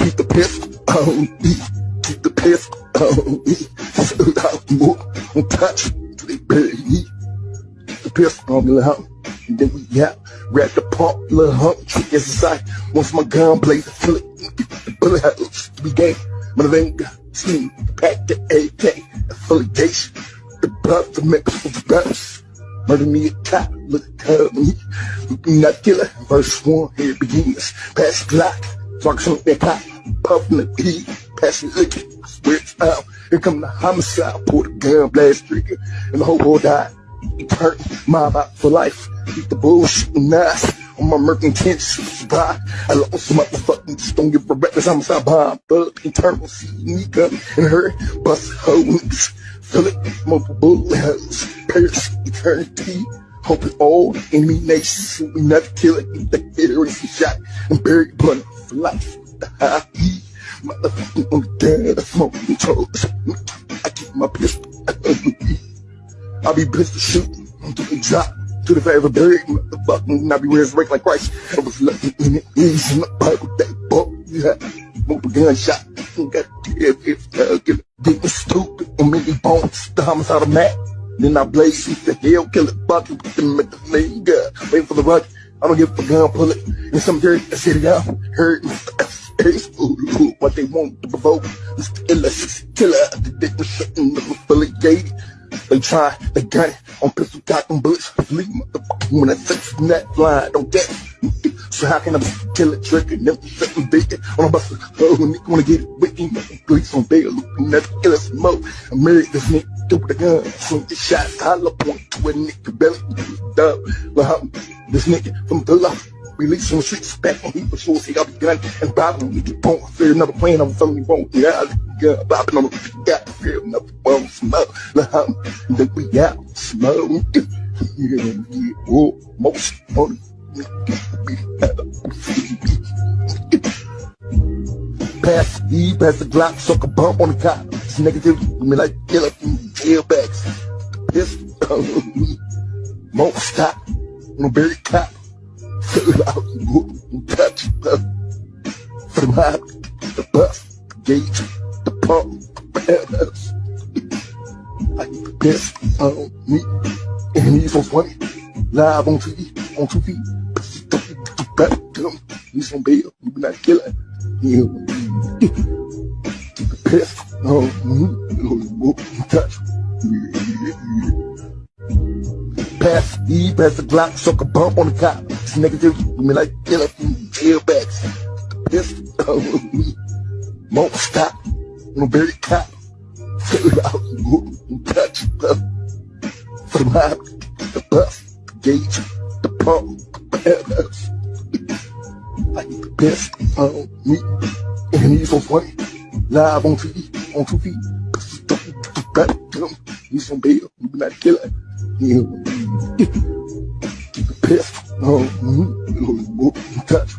keep the pistol on me, keep the pistol on me, so I'm more untouchable till they bury me. Keep the pistol on me, little homie, and then we out, wrap the pump, little homie, trick as a sight. Once my gun blaze, fill it, the bullet holes, we game, motherfucker, steam, pack the AK, affiliation, the blood, the mix of the brothers. Murder me a cop, look at me, not killer. Verse 1, here it begins. Pass the Glock, so I can smoke that cop, puffin' the P, pass the liquor, I swear it's out. Here come the homicide, pull the gun, blast trigger, and the whole world died. It hurt, mob out for life, beat the bullshit and nice. On my murk intentions to survive. I lost some motherfucking, just don't give a reckless homicide bomb. Thug, internal, see me coming and hurt, bust hoes. Fill it, multiple bullet holes, pierce eternity. Hope it all the enemy nations, so we not kill it. Get the terrorist shot and bury the blood for life. The high heat, motherfucking on the dead, I smoke controls. I keep my pistol. I'll be blessed to shoot until they drop. To the forever buried, motherfucking, and I be resurrected like Christ. I was lucky in it, easy in the Bible, that book, yeah. Multiple gunshot, got if getting stupid, and many bones, the homicidal map. Then I blaze the hell, kill it, bucket, with them at the main gun. Waiting for the rush, I don't give a gun, pull it. And some dirty, I said it out, heard what they want to provoke. Mr. Illicit killer, the different shit, and affiliated. They try, they got it on pistol, cock and bullets. Leave motherfucking when I sex from that fly, don't get it. So how can I kill a trick and never something big on a bus? Oh, nigga wanna get it with me, police on bail, looking at the killer smoke. I married this nigga with a gun, swing the shots, hollow point to a nigga belly, dub. Well, this nigga from thuglaw, release on the streets, back when he was sure he got the gun and bobbing, we get point, fear another plane, I'm telling you wrong, yeah, gun, bobbing on the got to fear another one, smoke, and then we out, smoke, yeah, oh, most on pass the pass the Glock, suck a bump on the cop. It's negative, me like killer from tailbacks. Pistol on me, won't stop, no bury cop. Fill out, touch for the mob, the bus, the gauge, the pump, bananas. I get the pistol on me, and he's on 20, live on TV, on 2 feet. He's on bail, you be not killing. Keep the pistol on me, touch. Pass the Glock, suck a bump on the cop. It's negative, you mean like killer from tailbacks. The pistol on me, won't stop, no bury cop. Fill out, touch. For the mob, the bus, the gauge, the pump, bananas. I get the pistol on me, and he's on 20, live on TV, on 2 feet. He's on bail, you be not killing. Keep the pistol on me, touch.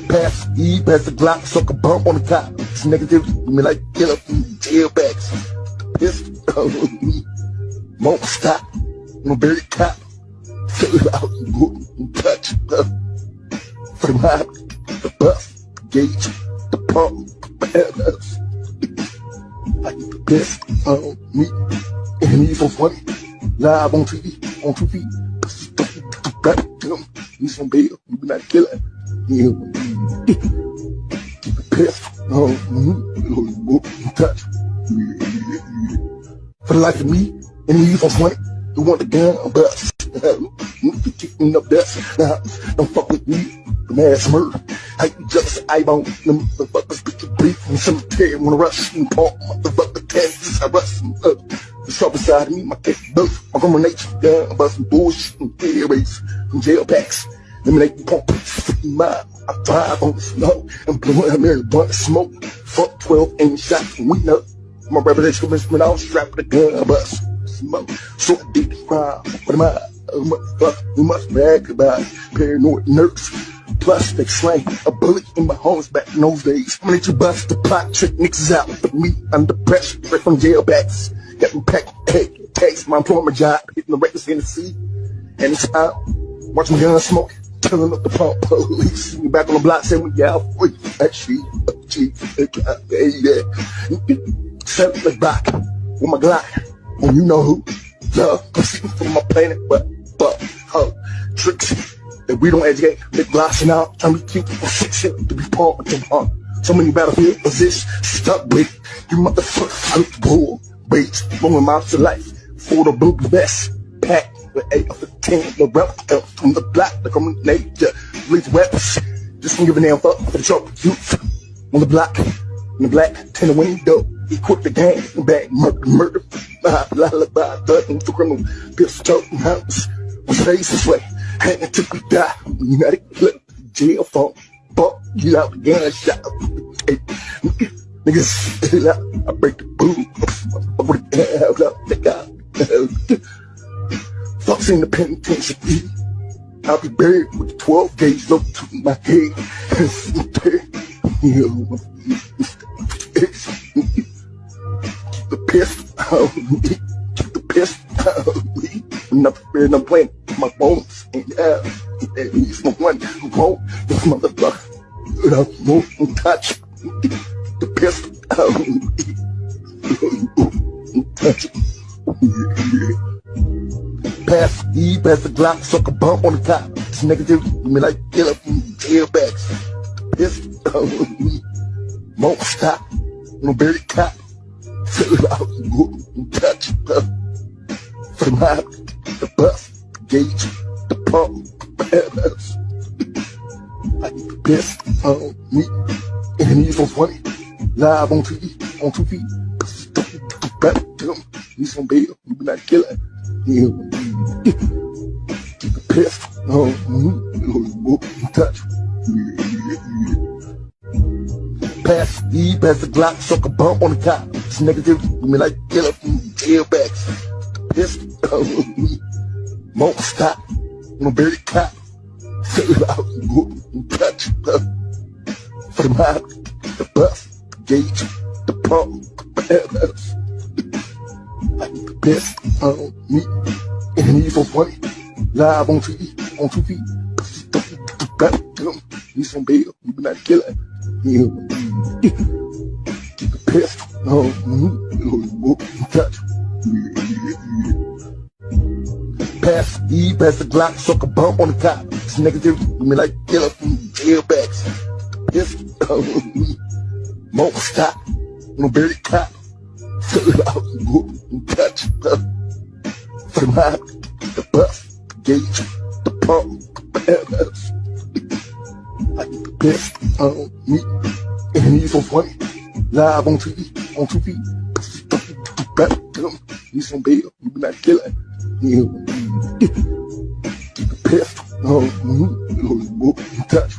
Pass the Glock, suck a bump on the cop. It's negative, you mean like killer from tailbacks. The pistol on me, won't stop, no bury cop. Fill out, touch. For the mob, the bus, the gauge, the pump, bananas. I get the pistol on me, and he's on 20, live on TV, on 2 feet. He's on bail, you be not killing. Keep the pistol on me, touch. For the life of me, and he's on 20, who want the gun, bust. Kicking up dust, don't fuck with me, the mass murder. I ain't jealous, I won't, them motherfuckers get your beef and cemetery wanna rush and pump, motherfucker Kansas, I rush them up. The sharper side of me, my kick both, my grandma nature, gun, about some bullshit and airways from jail packs. Eliminate pump, 50 miles, I drive on the snow, and blowing a mirror, blunt smoke, fuck 12 aim shots, and we know. My revelation commencement, I was strapped with a gun, bust, smoke, so deep crime, what am I? Motherfucker, we must brag about it. Paranoid nerves, plus they slang a bullet in my homes back in those days. I'm gonna let you bust the plot, trick niggas out with me under pressure, straight from jailbacks. Got me packed, hey, taste my employment job, hitting the records in the sea, and it's out. Watch my gun smoke, Killing up the pump police. See me back on the block, saying we out for you. Actually, set the back with my Glock. Oh, you know who? Yeah, I'm shooting from my planet, but tricks that we don't educate. They're glossing out, trying to keep shit to be part of the so many battlefield positions stuck with you motherfuckers out the bull. Wait, blowing miles to life for the blue vest. Pack with 8 of the 10, the rep from the black, like I'm in nature. Release weapons, just don't give a damn fuck for the trouble youth. On the block, in the black, tin the window, equip the gang, bag, murder, lullaby, thugging for criminal, pistol, toting house, was raised this way, hanging till we die, United Clip, jail phone, fuck, you out the gunshot, hey, niggas, I break the boom, fucks in the penitentiary, I'll be buried with the 12 gauge low to my head, the pistol on me, keep the pistol on me. I'm not afraid, I'm playing my bones. And he's the one who won't, this motherfucker. I won't touch the pistol on me. Untouchable. Pass the E, pass the Glock, suck a bump on the top. This nigga do me like killer from tailbacks. The pistol on me. Won't stop, no bury cop. Fill out, touch, for my, the bus, the gauge, the pump, I get the best on me. And he's on 20, live on TV, on 2 feet. He's on bail, you be not killing. Keep the pistol on me, touch. Pass the E, pass the Glock, suck a bump on the top. This nigga do me like killer from tailbacks. The pistol on me, won't stop, no bury cop. Fill out, touch, for the mouth, the bus, the gauge, the pump, I get the pistol on me, and he's on 20, live on TV, on 2 feet. He's on bail, you be not killing. Keep the pistol on me, touch. Pass the E, pass the Glock, suck a bump on the top. This nigga do me like killer from tailbacks. The pistol on me, won't stop, no bury cop. Fill out, touch. For the mouth, the bus, the gauge, the pump, I get the pistol on me, and he's on 20, live on TV, on 2 feet. He's on bail, you be not killing. Keep the pistol on me, touch.